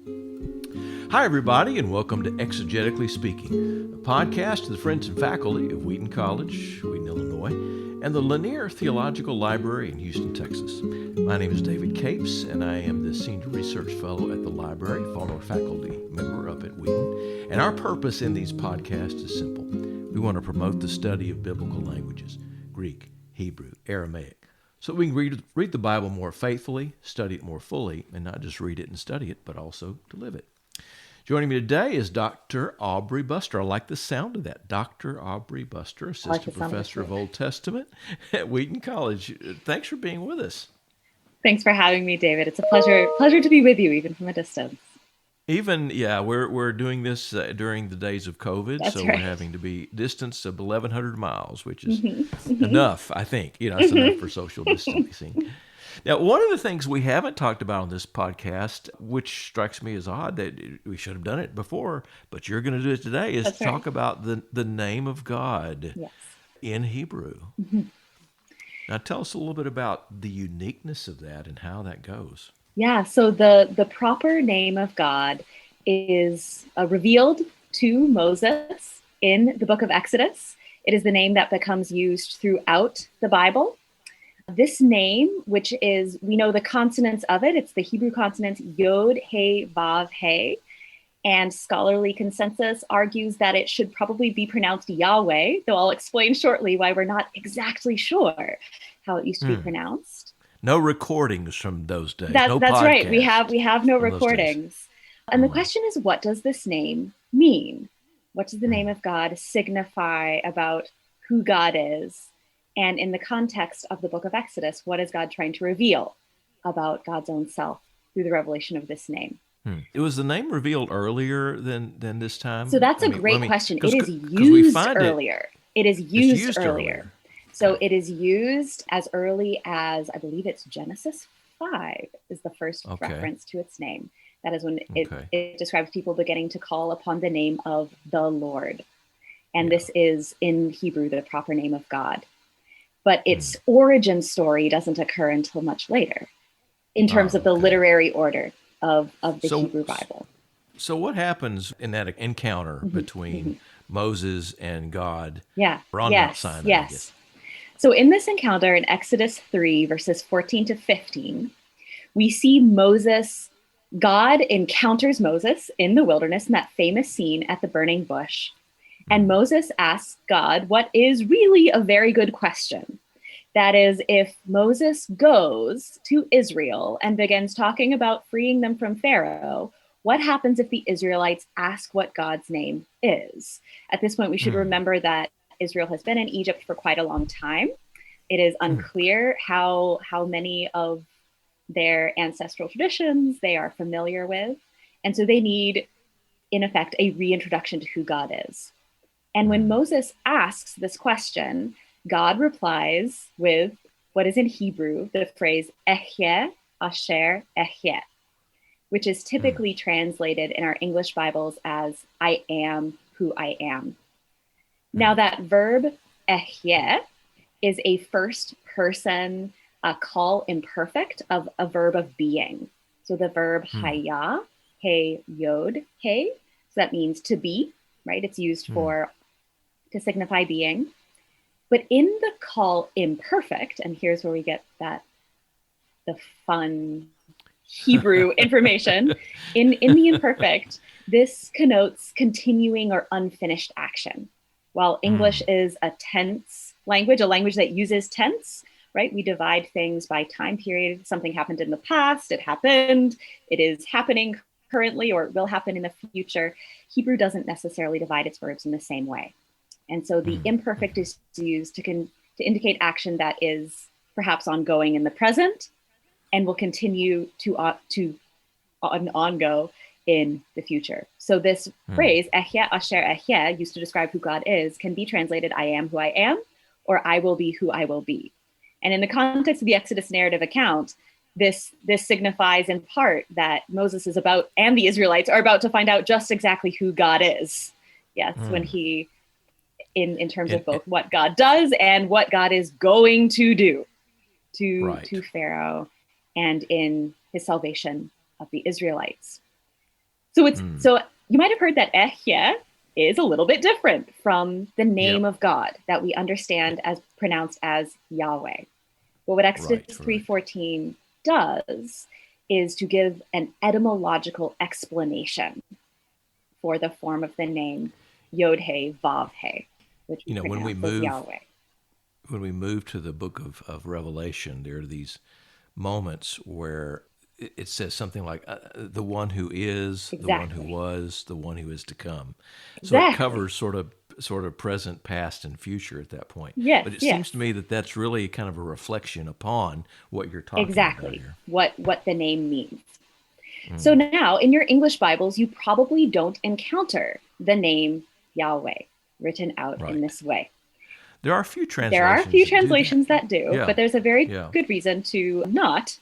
Hi, everybody, and welcome to Exegetically Speaking, a podcast of the friends and faculty of Wheaton College, Wheaton, Illinois, and the Lanier Theological Library in Houston, Texas. My name is David Capes, and I am the Senior Research Fellow at the library, former faculty member up at Wheaton. And our purpose in these podcasts is simple. We want to promote the study of biblical languages, Greek, Hebrew, Aramaic, so we can read the Bible more faithfully, study it more fully, and not just read it and study it, but also to live it. Joining me today is Dr. Aubrey Buster. I like the sound of that. Dr. Aubrey Buster, Assistant Professor of Old Testament at Wheaton College. Thanks for being with us. Thanks for having me, David. It's a pleasure to be with you, even from a distance. We're doing this during the days of COVID, That's so right. We're having to be distanced of 1,100 miles, which is enough, I think. It's enough for social distancing. Now, one of the things we haven't talked about on this podcast, which strikes me as odd that we should have done it before, but you're going to do it today, is talk about the name of God in Hebrew. Mm-hmm. Now, tell us a little bit about the uniqueness of that and how that goes. Yeah, so the proper name of God is revealed to Moses in the book of Exodus. It is the name that becomes used throughout the Bible. This name, which is, we know the consonants of it, it's the Hebrew consonants Yod, He, Vav, He. And scholarly consensus argues that it should probably be pronounced Yahweh, though I'll explain shortly why we're not exactly sure how it used to be pronounced. No recordings from those days. That's right. We have no recordings. And the question is, what does this name mean? What does the name of God signify about who God is? And in the context of the book of Exodus, what is God trying to reveal about God's own self through the revelation of this name? Was the name revealed earlier than this time? So that's a great question. It is used earlier. It is used earlier. So it is used as early as, I believe it's Genesis 5 is the first reference to its name. That is when it describes people beginning to call upon the name of the Lord. And this is in Hebrew, the proper name of God. But its origin story doesn't occur until much later in terms of the literary order of the Hebrew Bible. So what happens in that encounter between Moses and God? On Mount Sinai, yes. So in this encounter in Exodus 3, verses 14 to 15, we see God encounters Moses in the wilderness in that famous scene at the burning bush. And Moses asks God what is really a very good question. That is, if Moses goes to Israel and begins talking about freeing them from Pharaoh, what happens if the Israelites ask what God's name is? At this point, we should remember that Israel has been in Egypt for quite a long time. It is unclear how many of their ancestral traditions they are familiar with. And so they need, in effect, a reintroduction to who God is. And when Moses asks this question, God replies with what is in Hebrew, the phrase Ehyeh Asher Ehyeh, which is typically translated in our English Bibles as I am who I am. Now that verb Ehyeh is a first person call imperfect of a verb of being. So the verb Hayah, He, Yod, He, so that means to be, right? It's used to signify being. But in the call imperfect, and here's where we get the fun Hebrew information, in the imperfect, this connotes continuing or unfinished action. While English is a tense language, a language that uses tense, right? We divide things by time period. Something happened in the past, it happened, it is happening currently, or it will happen in the future. Hebrew doesn't necessarily divide its verbs in the same way. And so the imperfect is used to indicate action that is perhaps ongoing in the present and will continue to ongo in the future. So this phrase, Ehyeh Asher Ehyeh, used to describe who God is, can be translated, I am who I am, or I will be who I will be. And in the context of the Exodus narrative account, this signifies in part that Moses is about, and the Israelites are about to find out just exactly who God is. Yes, when he, in terms of both what God does and what God is going to do to Pharaoh and in his salvation of the Israelites. So you might have heard that Ehye is a little bit different from the name of God that we understand as pronounced as Yahweh. But what Exodus 3:14 does is to give an etymological explanation for the form of the name Yod-He Vav-He, which we pronounce as Yahweh. When we move to the book of Revelation, there are these moments where it says something like the one who is, the one who was, the one who is to come. So it covers sort of present, past, and future at that point. Yes, but it seems to me that that's really kind of a reflection upon what you're talking about here. What the name means. So now, in your English Bibles, you probably don't encounter the name Yahweh written out in this way. There are a few translations. There are a few translations that do, but there's a very good reason to not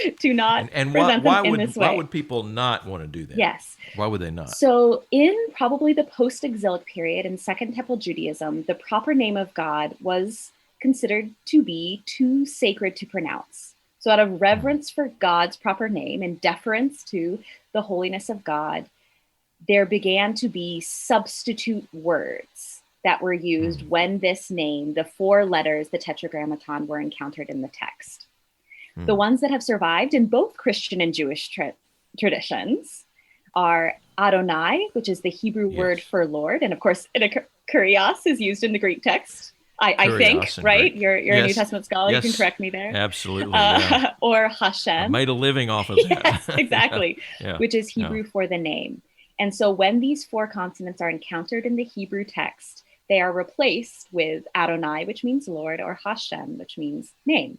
and present them in this way. Why would people not want to do that? Yes. Why would they not? So in probably the post-exilic period in Second Temple Judaism, the proper name of God was considered to be too sacred to pronounce. So out of reverence for God's proper name and deference to the holiness of God, there began to be substitute words that were used when this name, the 4 letters, the Tetragrammaton, were encountered in the text. The ones that have survived in both Christian and Jewish traditions are Adonai, which is the Hebrew word for Lord. And of course, kurios is used in the Greek text, I think, right? Greek. You're a New Testament scholar. You can correct me there. Absolutely. Or Hashem. I made a living off of that. Yes, exactly, which is Hebrew for the name. And so when these 4 consonants are encountered in the Hebrew text, they are replaced with Adonai, which means Lord, or Hashem, which means name.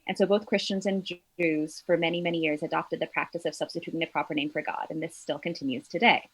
And so both Christians and Jews for many, many years adopted the practice of substituting the proper name for God, and this still continues today.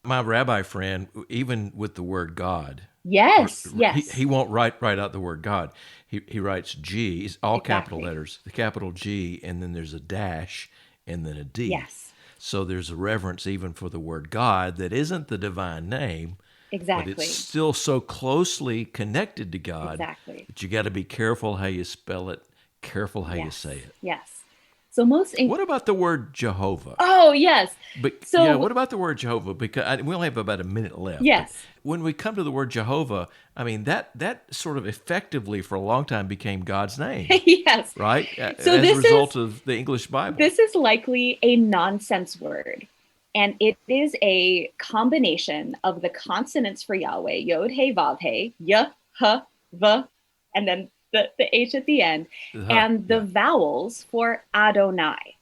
My rabbi friend, even with the word God, yes, he won't write out the word God. He writes G, all capital letters, the capital G, and then there's a dash, and then a D. Yes. So there's a reverence even for the word God that isn't the divine name. Exactly. But it's still so closely connected to God that you got to be careful how you spell it, careful how you say it. Yes. So what about the word Jehovah? Oh, yes. What about the word Jehovah? Because we only have about a minute left. Yes. When we come to the word Jehovah, I mean, that sort of effectively for a long time became God's name. Yes. Right? So as a result of the English Bible. This is likely a nonsense word. And it is a combination of the consonants for Yahweh, Yod, He, Vav, He, Yah, Ha, Va, and then the H at the end, and the vowels for Adonai.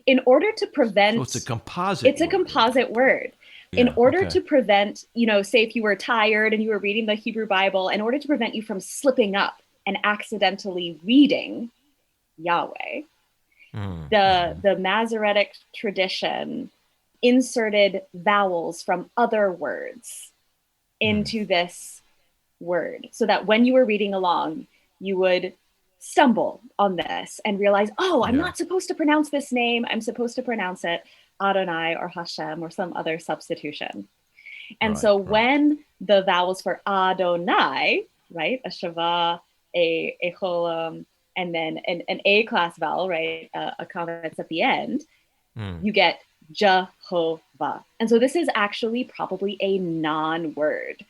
In order to prevent... So it's a composite It's a composite word. In order to prevent, say if you were tired and you were reading the Hebrew Bible, in order to prevent you from slipping up and accidentally reading Yahweh, the Masoretic tradition inserted vowels from other words into this word so that when you were reading along, you would stumble on this and realize, I'm not supposed to pronounce this name. I'm supposed to pronounce it Adonai or Hashem or some other substitution. And when the vowels for Adonai, right, a shava, a cholam, and then an A-class vowel, right, a consonant at the end, you get Jehovah. And so this is actually probably a non-word,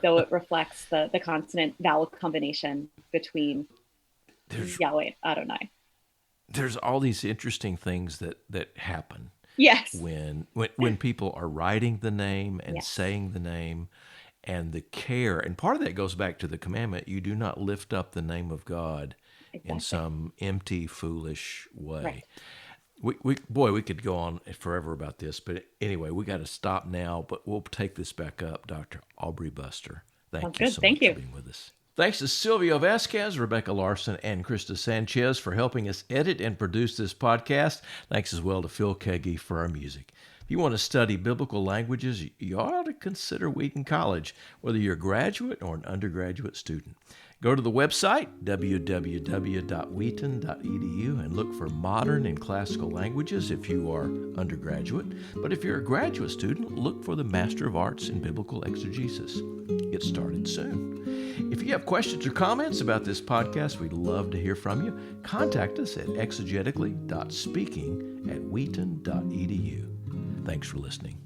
though it reflects the consonant vowel combination between Yahweh and Adonai. There's all these interesting things that happen. Yes. When people are writing the name and saying the name and the care, and part of that goes back to the commandment, you do not lift up the name of God in some empty, foolish way. Right. We could go on forever about this, but anyway, we got to stop now, but we'll take this back up. Dr. Aubrey Buster, thank you so much for being with us. Thanks to Silvio Vasquez, Rebecca Larson, and Krista Sanchez for helping us edit and produce this podcast. Thanks as well to Phil Keggy for our music. If you want to study biblical languages, you ought to consider Wheaton College, whether you're a graduate or an undergraduate student. Go to the website, www.wheaton.edu, and look for modern and classical languages if you are undergraduate. But if you're a graduate student, look for the Master of Arts in Biblical Exegesis. Get started soon. If you have questions or comments about this podcast, we'd love to hear from you. Contact us at exegetically.speaking@wheaton.edu. Thanks for listening.